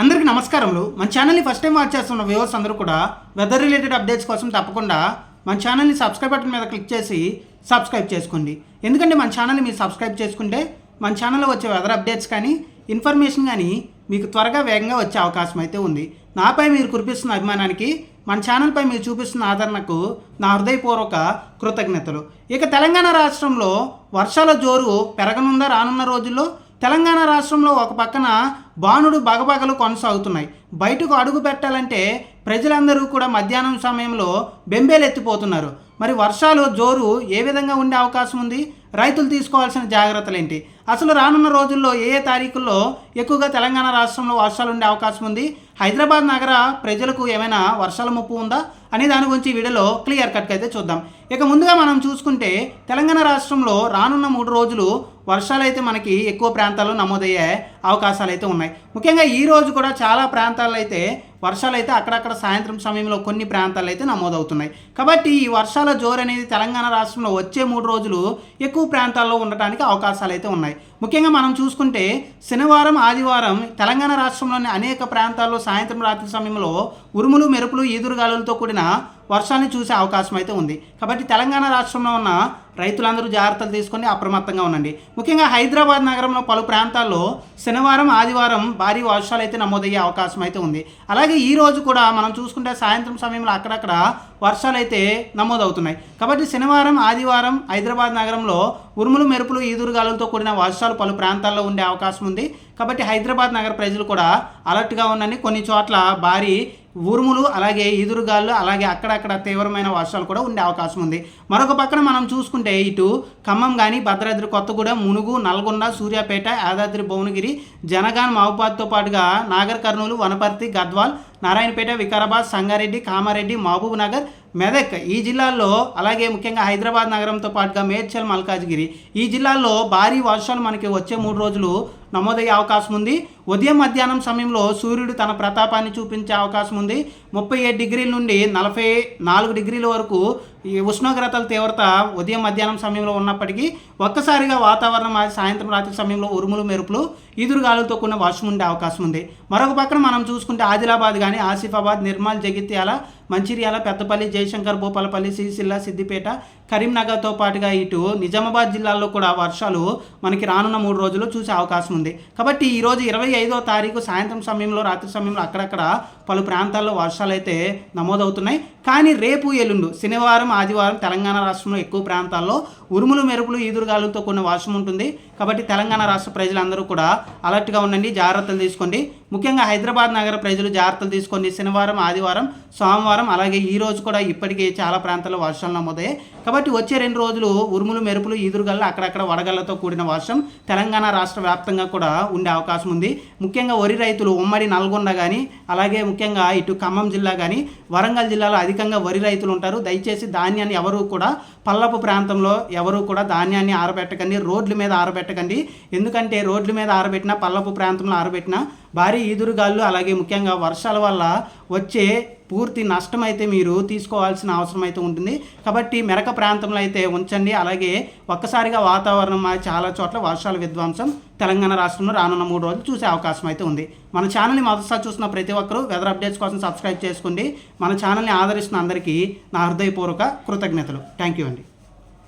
అందరికీ నమస్కారములు. మన ఛానల్ని ఫస్ట్ టైం వాచ్ చేస్తున్న వ్యూవర్స్ అందరూ కూడా వెదర్ రిలేటెడ్ అప్డేట్స్ కోసం తప్పకుండా మన ఛానల్ని సబ్స్క్రైబ్ బటన్ మీద క్లిక్ చేసి సబ్స్క్రైబ్ చేసుకోండి. ఎందుకంటే మన ఛానల్ని మీరు సబ్స్క్రైబ్ చేసుకుంటే మన ఛానల్లో వచ్చే వెదర్ అప్డేట్స్ కానీ ఇన్ఫర్మేషన్ కానీ మీకు త్వరగా వేగంగా వచ్చే అవకాశం అయితే ఉంది. నాపై మీరు కురిపిస్తున్న అభిమానానికి, మన ఛానల్పై మీరు చూపిస్తున్న ఆదరణకు నా హృదయపూర్వక కృతజ్ఞతలు. ఇక తెలంగాణ రాష్ట్రంలో వర్షాల జోరు పెరగనుందా రానున్న రోజుల్లో? తెలంగాణ రాష్ట్రంలో ఒక పక్కన బాణుడు బగబగలు కొనసాగుతున్నాయి. బయటకు అడుగు పెట్టాలంటే ప్రజలందరూ కూడా మధ్యాహ్నం సమయంలో బెంబేలెత్తిపోతున్నారు. మరి వర్షాలు జోరు ఏ విధంగా ఉండే అవకాశం ఉంది? రైతులు తీసుకోవాల్సిన జాగ్రత్తలు ఏంటి? అసలు రానున్న రోజుల్లో ఏ తారీఖుల్లో ఎక్కువగా తెలంగాణ రాష్ట్రంలో వర్షాలు ఉండే అవకాశం ఉంది? హైదరాబాద్ నగర ప్రజలకు ఏమైనా వర్షాల ముప్పు ఉందా అనే దాని గురించి వీడియోలో క్లియర్ కట్గా అయితే చూద్దాం. ఇక ముందుగా మనం చూసుకుంటే తెలంగాణ రాష్ట్రంలో రానున్న 3 రోజులు వర్షాలు అయితే మనకి ఎక్కువ ప్రాంతాల్లో నమోదయ్యే అవకాశాలు అయితే ఉన్నాయి. ముఖ్యంగా ఈ రోజు కూడా చాలా ప్రాంతాల్లో అయితే వర్షాలు అయితే అక్కడక్కడ సాయంత్రం సమయంలో కొన్ని ప్రాంతాల్లో అయితే నమోదవుతున్నాయి. కాబట్టి ఈ వర్షాల జోరు అనేది తెలంగాణ రాష్ట్రంలో వచ్చే 3 రోజులు ఎక్కువ ప్రాంతాల్లో ఉండటానికి అవకాశాలు అయితే ఉన్నాయి. ముఖ్యంగా మనం చూసుకుంటే శనివారం, ఆదివారం తెలంగాణ రాష్ట్రంలోని అనేక ప్రాంతాల్లో సాయంత్రం రాత్రి సమయంలో ఉరుములు, మెరుపులు, ఈదురుగాలులతో కూడిన వర్షాన్ని చూసే అవకాశం అయితే ఉంది. కాబట్టి తెలంగాణ రాష్ట్రంలో ఉన్న రైతులందరూ జాగ్రత్తలు తీసుకొని అప్రమత్తంగా ఉండండి. ముఖ్యంగా హైదరాబాద్ నగరంలో పలు ప్రాంతాల్లో శనివారం, ఆదివారం భారీ వర్షాలు అయితే నమోదయ్యే అవకాశం అయితే ఉంది. అలాగే ఈ రోజు కూడా మనం చూసుకుంటే సాయంత్రం సమయంలో అక్కడక్కడ వర్షాలు అయితే నమోదవుతున్నాయి. కాబట్టి శనివారం, ఆదివారం హైదరాబాద్ నగరంలో ఉరుములు, మెరుపులు, ఈదురుగాలులతో కూడిన వర్షాలు పలు ప్రాంతాల్లో ఉండే అవకాశం ఉంది. కాబట్టి హైదరాబాద్ నగర ప్రజలు కూడా అలర్ట్గా ఉండండి. కొన్ని చోట్ల భారీ ఉరుములు, అలాగే ఈదురుగాలు, అలాగే అక్కడక్కడ తీవ్రమైన వర్షాలు కూడా ఉండే అవకాశం ఉంది. మరొక పక్కన మనం చూసుకుంటే ఇటు ఖమ్మం కానీ, భద్రాద్రి కొత్తగూడెం, మునుగు, నల్గొండ, సూర్యాపేట, యాదాద్రి భువనగిరి, జనగాన్, మహబూబాద్తో పాటుగా నాగర్ కర్నూలు, వనపర్తి, గద్వాల్, నారాయణపేట, వికారాబాద్, సంగారెడ్డి, కామారెడ్డి, మహబూబ్ నగర్, మెదక్ ఈ జిల్లాల్లో, అలాగే ముఖ్యంగా హైదరాబాద్ నగరంతో పాటుగా మేడ్చల్, మల్కాజ్గిరి ఈ జిల్లాల్లో భారీ వర్షాలు మనకి వచ్చే 3 రోజులు నమోదయ్యే అవకాశం ఉంది. ఉదయం మధ్యాహ్నం సమయంలో సూర్యుడు తన ప్రతాపాన్ని చూపించే అవకాశం ఉంది. 37 డిగ్రీల నుండి 44 డిగ్రీల వరకు ఈ ఉష్ణోగ్రతల తీవ్రత ఉదయం మధ్యాహ్నం సమయంలో ఉన్నప్పటికీ ఒక్కసారిగా వాతావరణం సాయంత్రం రాత్రి సమయంలో ఉరుములు, మెరుపులు, ఈదురుగాలులతో కూడిన వర్షం ఉండే అవకాశం ఉంది. మరొక పక్కన మనం చూసుకుంటే ఆదిలాబాద్ కానీ, ఆసిఫాబాద్, నిర్మల్, జగిత్యాల, మంచిర్యాల, పెద్దపల్లి, జయశంకర్, భూపాలపల్లి, సిరిసిల్ల, సిద్దిపేట, కరీంనగర్తో పాటుగా ఇటు నిజామాబాద్ జిల్లాల్లో కూడా వర్షాలు మనకి రానున్న 3 రోజులు చూసే అవకాశం ఉంది. కాబట్టి ఈరోజు 25వ తారీఖు సాయంత్రం సమయంలో, రాత్రి సమయంలో అక్కడక్కడ పలు ప్రాంతాల్లో వర్షాలు అయితే నమోదవుతున్నాయి. కానీ రేపు, ఎల్లుండు శనివారం, ఆదివారం తెలంగాణ రాష్ట్రంలో ఎక్కువ ప్రాంతాల్లో ఉరుములు, మెరుపులు, ఈదురుగాలులతో కూడిన వర్షం ఉంటుంది. కాబట్టి తెలంగాణ రాష్ట్ర ప్రజలందరూ కూడా అలర్ట్గా ఉండండి, జాగ్రత్తలు తీసుకోండి. ముఖ్యంగా హైదరాబాద్ నగర ప్రజలు జాగ్రత్తలు తీసుకోండి. శనివారం, ఆదివారం, సోమవారం, అలాగే ఈ రోజు కూడా ఇప్పటికే చాలా ప్రాంతాల్లో వర్షాలు నమోదయ్యాయి. కాబట్టి వచ్చే 2 రోజులు ఉరుములు, మెరుపులు, ఈదురుగాలు, అక్కడక్కడ వడగళ్లతో కూడిన వర్షం తెలంగాణ రాష్ట్ర వ్యాప్తంగా కూడా ఉండే అవకాశం ఉంది. ముఖ్యంగా వరి రైతులు ఉమ్మడి నల్గొండ కానీ, అలాగే ముఖ్యంగా ఇటు ఖమ్మం జిల్లా కానీ, వరంగల్ జిల్లాలో అధికంగా వరి రైతులు ఉంటారు. దయచేసి ధాన్యాన్ని ఎవరు కూడా పల్లపు ప్రాంతంలో ఎవరు కూడా ధాన్యాన్ని ఆరబెట్టకండి, రోడ్ల మీద ఆరబెట్టకండి. ఎందుకంటే రోడ్ల మీద ఆరబెట్టినా, పల్లపు ప్రాంతంలో ఆరబెట్టినా భారీ ఈదురుగాళ్ళు, అలాగే ముఖ్యంగా వర్షాల వల్ల వచ్చే పూర్తి నష్టం అయితే మీరు తీసుకోవాల్సిన అవసరం అయితే ఉంటుంది. కాబట్టి మెరక ప్రాంతంలో అయితే ఉంచండి. అలాగే ఒక్కసారిగా వాతావరణం చాలా చోట్ల వర్షాల విధ్వంసం తెలంగాణ రాష్ట్రంలో రానున్న 3 రోజులు చూసే అవకాశం అయితే ఉంది. మన ఛానల్ని మొదటిసారి చూసిన ప్రతి ఒక్కరూ వెదర్ అప్డేట్స్ కోసం సబ్స్క్రైబ్ చేసుకోండి. మన ఛానల్ని ఆదరిస్తున్న అందరికీ నా హృదయపూర్వక కృతజ్ఞతలు. థ్యాంక్ యూ అండి.